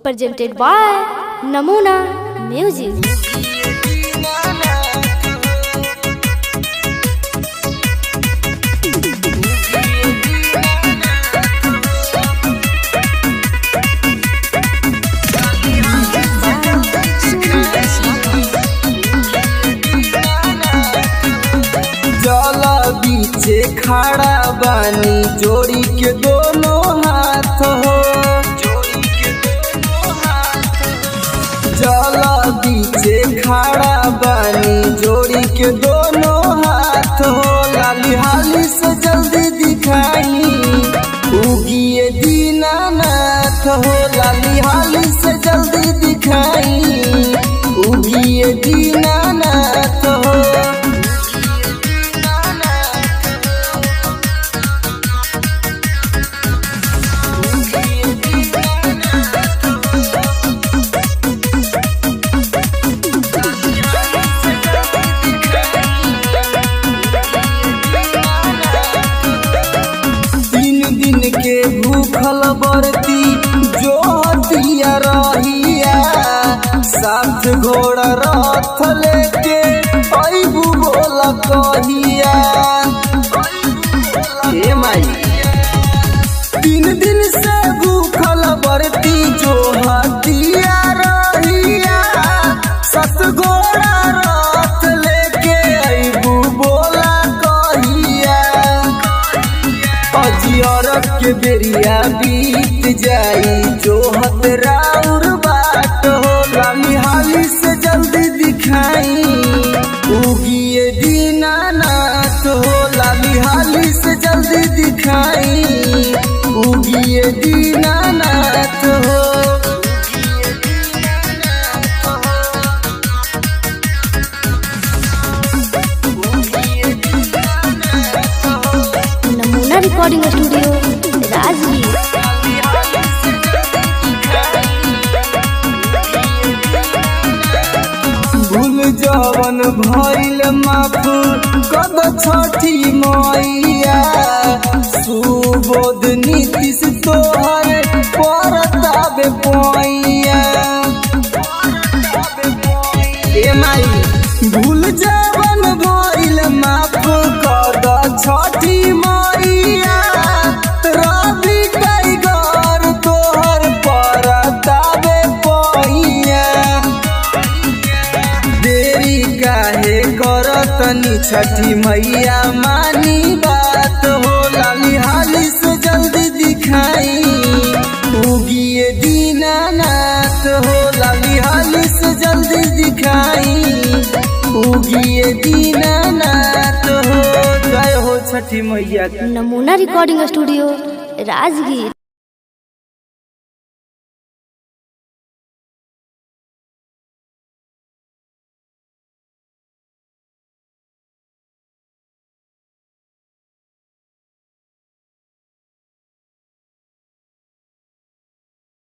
presented by Namuna Music. जला बीचे खड़ा बानी जोड़ी के दोनों हाथ हो। जला बीचे खड़ा बानी जोड़ी के दोनों हाथ हो। लाली हाली से जल्दी दिखाई उगिए दीनानाथ हो। लाली हाली से जल्दी दिखाई उगिए दीनानाथ हो। के भूखल बरती जो हतिया रहिया साथ घोड़ा रथ लेके अइबू बोला कहिया। हे माई 3 दिन से भूखल बरती जो हतिया रहिया साथ घोड़ा रथ लेके अइबू बोला कहिया। अजियरक के बेरिया बीत जाई जो हतराउर बाट हो। लाली हाली से जल्दी दिखाई उगिए दीनानाथ हो। लाली हाली से जल्दी दिखाई उगिए दीनानाथ हो। नमूना रिकॉर्डिंग स्टूडियो राजगीर। भूल जवन भइल माफ कद छठी मैया। सुबोध नीतीश तोहर परताबे पैया। ए माई भूल जवन भइल माफ कद छठी मैया। रवि टाइगर तोहर परताबे पैया। देरी काहे करतनी छठी मैया मानी बात हो। लाली हाली से जल्दी दिखाई उगिए दीनानाथ हो। लाली हाली से जल्दी दिखाई उगिए दीनानाथ हो। जय हो छठी मैया। नमूना रिकॉर्डिंग स्टूडियो राजगीर।